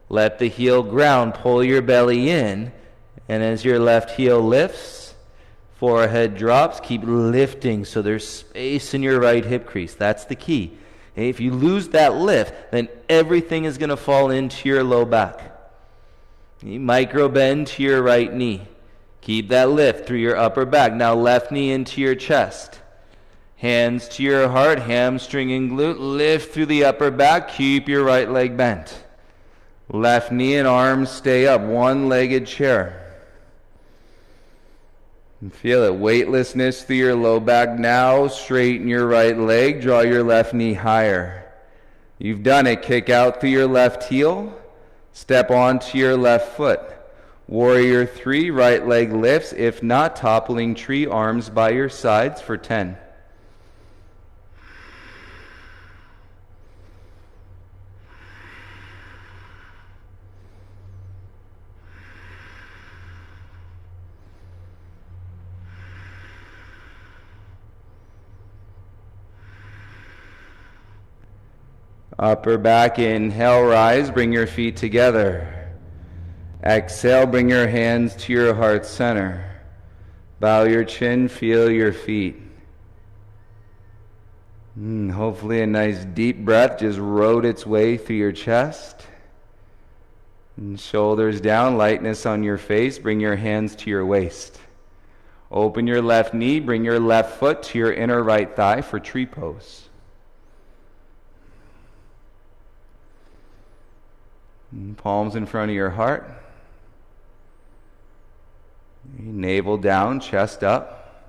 Let the heel ground, pull your belly in, and as your left heel lifts, forehead drops, keep lifting so there's space in your right hip crease. That's the key. If you lose that lift, then everything is going to fall into your low back. You micro bend to your right knee. Keep that lift through your upper back. Now left knee into your chest. Hands to your heart, hamstring and glute. Lift through the upper back. Keep your right leg bent. Left knee and arms stay up. One-legged chair. And feel it. Weightlessness through your low back. Now straighten your right leg. Draw your left knee higher. You've done it. Kick out through your left heel. Step onto your left foot. Warrior Three, right leg lifts. If not, toppling tree, arms by your sides for 10. Upper back, inhale, rise, bring your feet together. Exhale, bring your hands to your heart center. Bow your chin, feel your feet. Hopefully a nice deep breath just rode its way through your chest. And shoulders down, lightness on your face, bring your hands to your waist. Open your left knee, bring your left foot to your inner right thigh for tree pose. Palms in front of your heart. Navel down, chest up.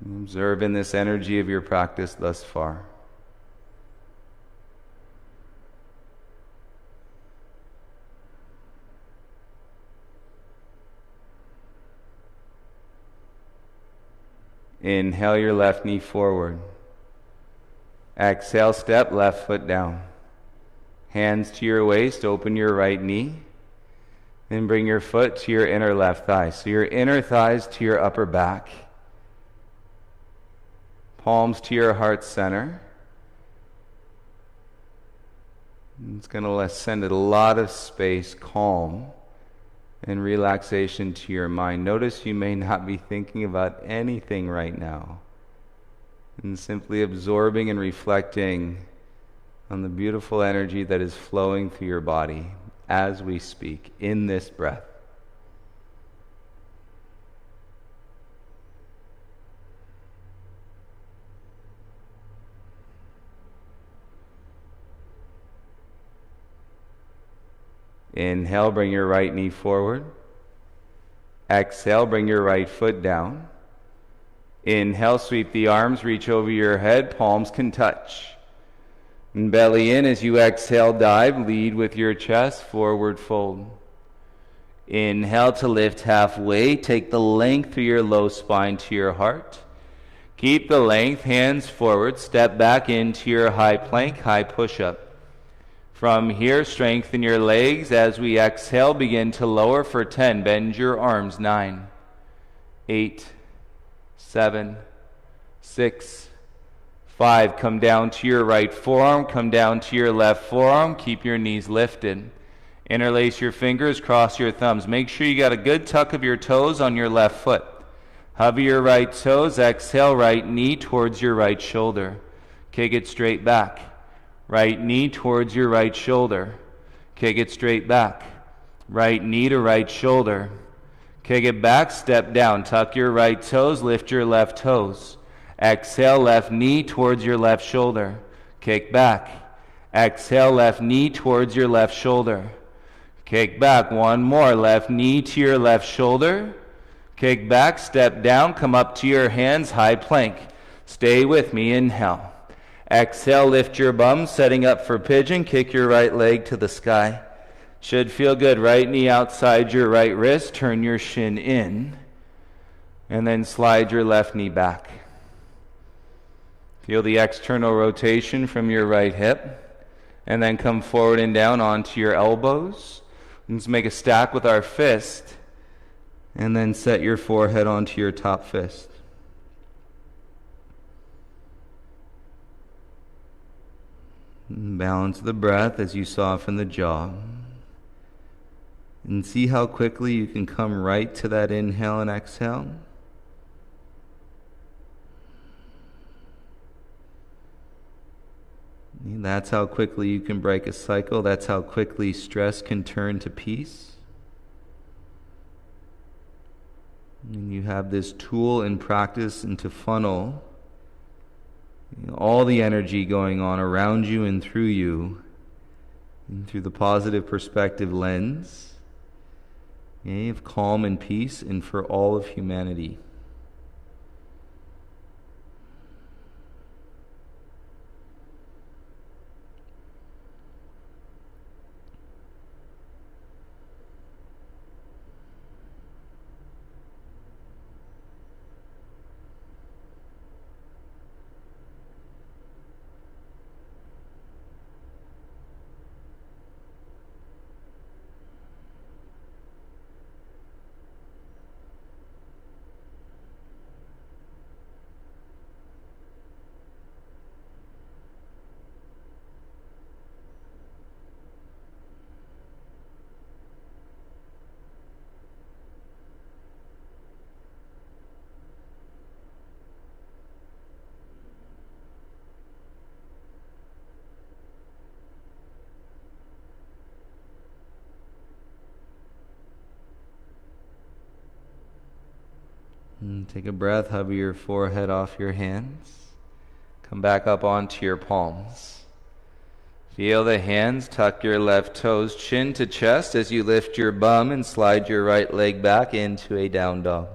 Observe in this energy of your practice thus far. Inhale your left knee forward. Exhale, step left foot down. Hands to your waist, open your right knee. Then bring your foot to your inner left thigh. So your inner thighs to your upper back. Palms to your heart center. It's going to send a lot of space, calm, and relaxation to your mind. Notice you may not be thinking about anything right now. And simply absorbing and reflecting on the beautiful energy that is flowing through your body as we speak in this breath. Inhale, bring your right knee forward. Exhale, bring your right foot down. Inhale, sweep the arms, reach over your head, palms can touch. And belly in as you exhale, dive, lead with your chest, forward fold. Inhale to lift halfway, take the length through your low spine to your heart. Keep the length, hands forward, step back into your high plank, high push-up. From here, strengthen your legs. As we exhale, begin to lower for 10. Bend your arms. 9, 8, 7, 6, 5. Come down to your right forearm. Come down to your left forearm. Keep your knees lifted. Interlace your fingers. Cross your thumbs. Make sure you got a good tuck of your toes on your left foot. Hover your right toes. Exhale, right knee towards your right shoulder. Kick it straight back. Right knee towards your right shoulder. Kick it straight back. Right knee to right shoulder. Kick it back, step down. Tuck your right toes, lift your left toes. Exhale, left knee towards your left shoulder. Kick back. Exhale, left knee towards your left shoulder. Kick back. One more. Left knee to your left shoulder. Kick back, step down, come up to your hands, high plank. Stay with me. Inhale. Exhale, lift your bum, setting up for pigeon. Kick your right leg to the sky. Should feel good. Right knee outside your right wrist. Turn your shin in. And then slide your left knee back. Feel the external rotation from your right hip. And then come forward and down onto your elbows. Let's make a stack with our fist. And then set your forehead onto your top fist. Balance the breath as you soften the jaw. And see how quickly you can come right to that inhale and exhale. And that's how quickly you can break a cycle. That's how quickly stress can turn to peace. And you have this tool in practice and to funnel all the energy going on around you and through you, and through the positive perspective lens, of calm and peace, and for all of humanity. And take a breath, hover your forehead off your hands. Come back up onto your palms. Feel the hands, tuck your left toes, chin to chest as you lift your bum and slide your right leg back into a down dog.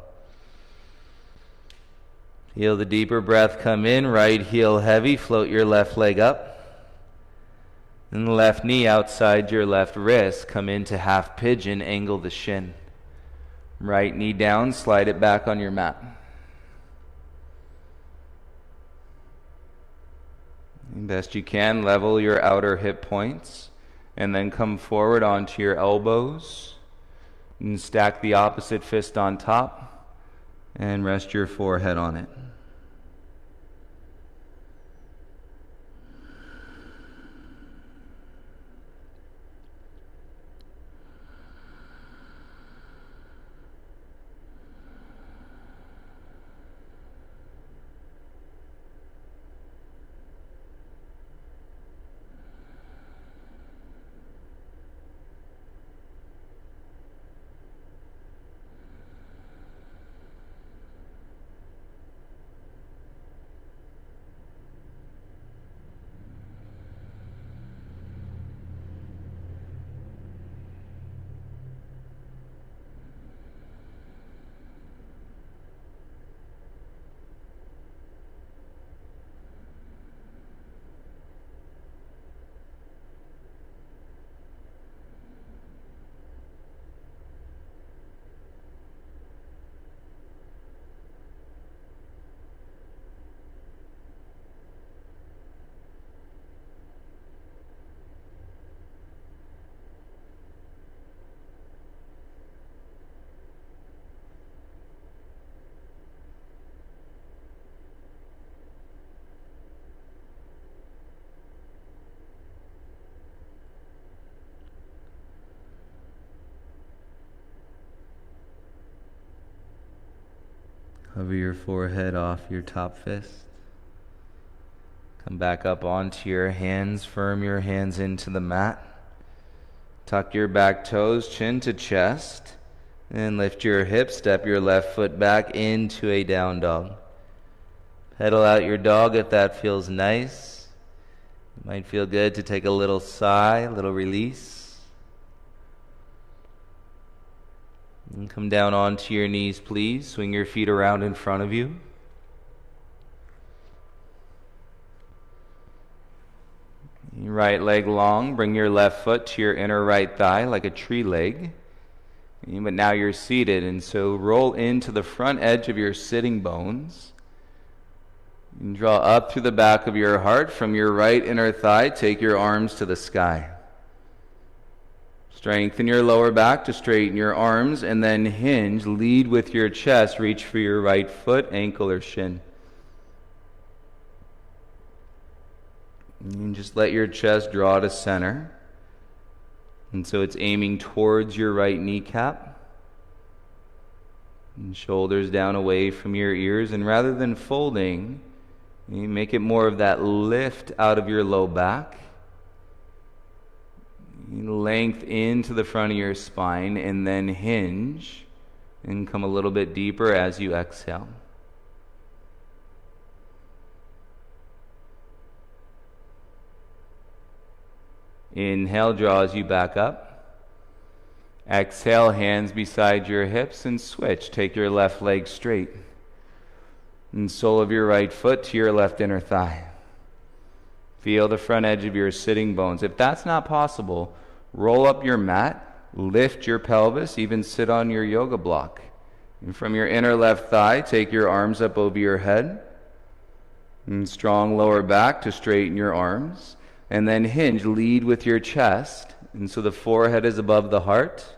Feel the deeper breath come in, right heel heavy, float your left leg up. And the left knee outside your left wrist, come into half pigeon, angle the shin. Right knee down, slide it back on your mat. Best you can, level your outer hip points and then come forward onto your elbows and stack the opposite fist on top and rest your forehead on it. Hover your forehead off your top fist. Come back up onto your hands. Firm your hands into the mat. Tuck your back toes, chin to chest. And lift your hips. Step your left foot back into a down dog. Pedal out your dog if that feels nice. It might feel good to take a little sigh, a little release. And come down onto your knees, please. Swing your feet around in front of you. Your right leg long. Bring your left foot to your inner right thigh like a tree leg. But now you're seated, and so roll into the front edge of your sitting bones. And draw up through the back of your heart. From your right inner thigh, take your arms to the sky. Strengthen your lower back to straighten your arms, and then hinge. Lead with your chest. Reach for your right foot, ankle, or shin. And just let your chest draw to center. And so it's aiming towards your right kneecap. And shoulders down away from your ears. And rather than folding, you make it more of that lift out of your low back. Length into the front of your spine, and then hinge and come a little bit deeper as you exhale. Inhale draws you back up. Exhale, hands beside your hips, and switch. Take your left leg straight and sole of your right foot to your left inner thigh. Feel the front edge of your sitting bones. If that's not possible, roll up your mat, lift your pelvis, even sit on your yoga block. And from your inner left thigh, take your arms up over your head. And strong lower back to straighten your arms. And then hinge, lead with your chest. And so the forehead is above the heart.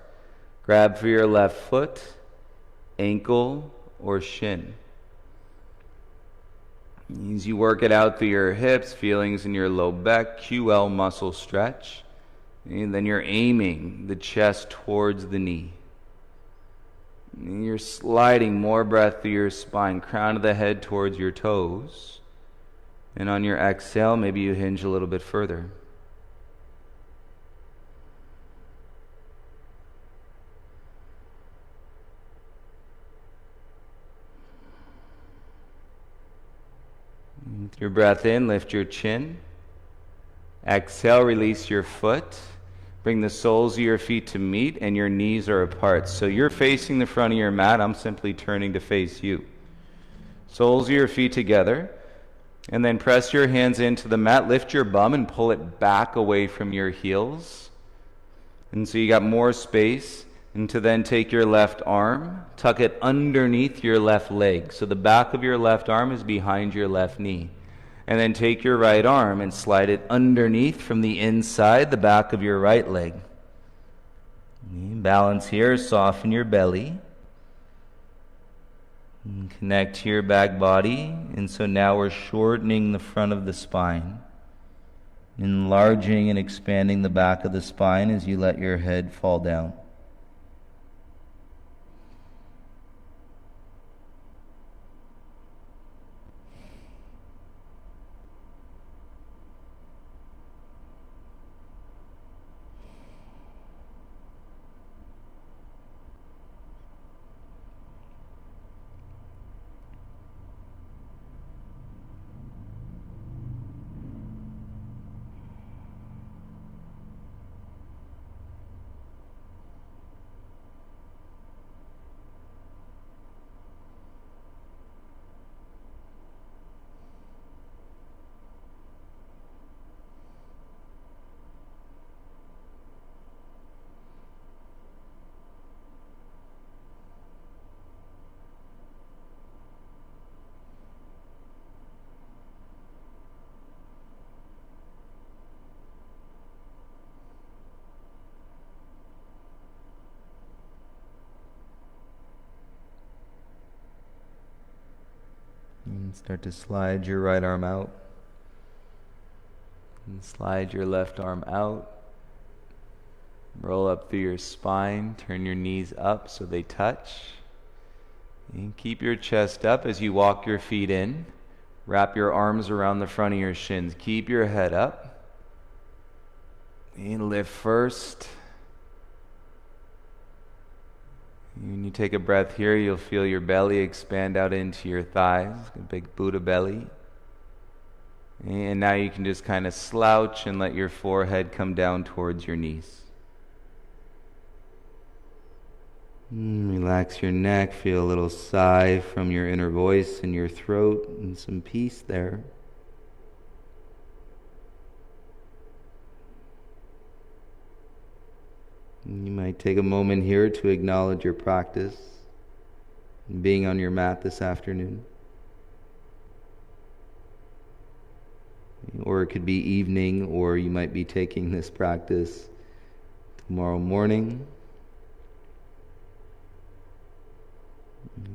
Grab for your left foot, ankle, or shin. As you work it out through your hips, feelings in your low back, QL muscle stretch. And then you're aiming the chest towards the knee. And you're sliding more breath through your spine, crown of the head towards your toes. And on your exhale, maybe you hinge a little bit further. With your breath in, lift your chin. Exhale, release your foot. Bring the soles of your feet to meet, and your knees are apart. So you're facing the front of your mat. I'm simply turning to face you. Soles of your feet together. And then press your hands into the mat. Lift your bum and pull it back away from your heels. And so you got more space. And to then take your left arm, tuck it underneath your left leg. So the back of your left arm is behind your left knee. And then take your right arm and slide it underneath from the inside the back of your right leg. Balance here, soften your belly. And connect to your back body. And so now we're shortening the front of the spine, enlarging and expanding the back of the spine as you let your head fall down. And start to slide your right arm out. And slide your left arm out. Roll up through your spine. Turn your knees up so they touch. And keep your chest up as you walk your feet in. Wrap your arms around the front of your shins. Keep your head up. And lift first. When you take a breath here, you'll feel your belly expand out into your thighs, a big Buddha belly. And now you can just kind of slouch and let your forehead come down towards your knees. Relax your neck, feel a little sigh from your inner voice in your throat and some peace there. You might take a moment here to acknowledge your practice and being on your mat this afternoon. Or it could be evening, or you might be taking this practice tomorrow morning.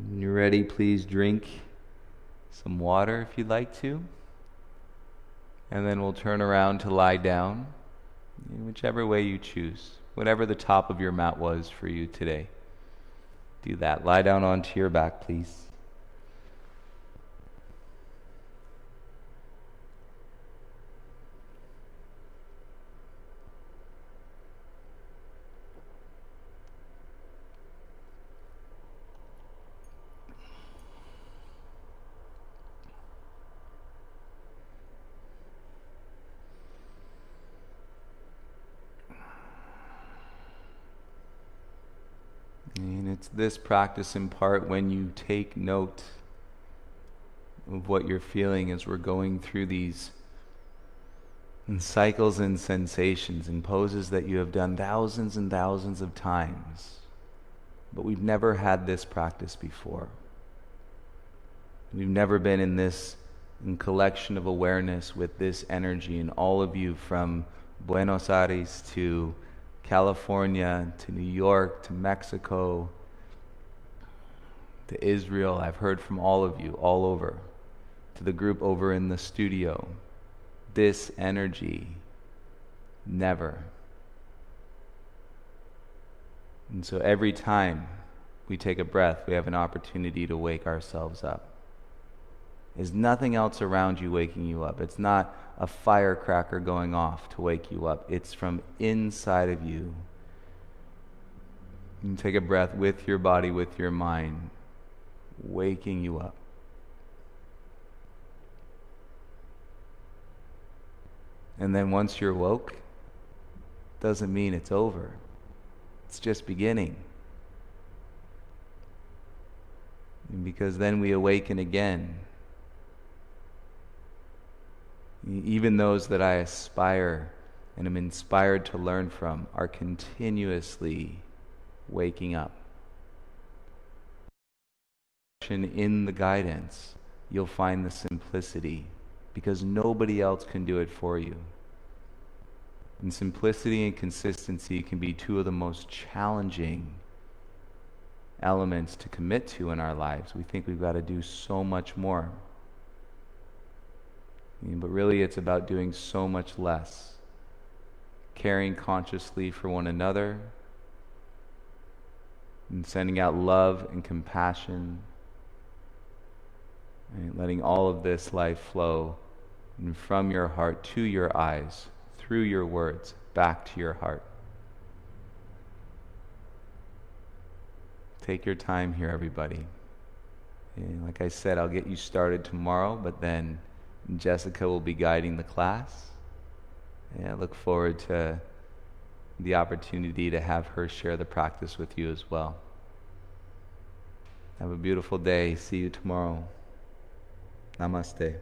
When you're ready, please drink some water if you'd like to. And then we'll turn around to lie down, in whichever way you choose. Whatever the top of your mat was for you today. Do that. Lie down onto your back, please. And it's this practice in part when you take note of what you're feeling as we're going through these cycles and sensations and poses that you have done thousands and thousands of times. But we've never had this practice before. We've never been in this collection of awareness with this energy, and all of you from Buenos Aires to California, to New York, to Mexico, to Israel. I've heard from all of you all over, to the group over in the studio. This energy, never. And so every time we take a breath, we have an opportunity to wake ourselves up. There's nothing else around you waking you up. It's not a firecracker going off to wake you up. It's from inside of you. You can take a breath with your body, with your mind, waking you up. And then once you're woke, doesn't mean it's over. It's just beginning. Because then we awaken again. Even those that I aspire and am inspired to learn from are continuously waking up. In the guidance, you'll find the simplicity because nobody else can do it for you. And simplicity and consistency can be two of the most challenging elements to commit to in our lives. We think we've got to do so much more. But really it's about doing so much less. Caring consciously for one another, and sending out love and compassion, and letting all of this life flow and from your heart to your eyes, through your words, back to your heart. Take your time here, everybody. And like I said, I'll get you started tomorrow, but then Jessica will be guiding the class. And I look forward to the opportunity to have her share the practice with you as well. Have a beautiful day. See you tomorrow. Namaste.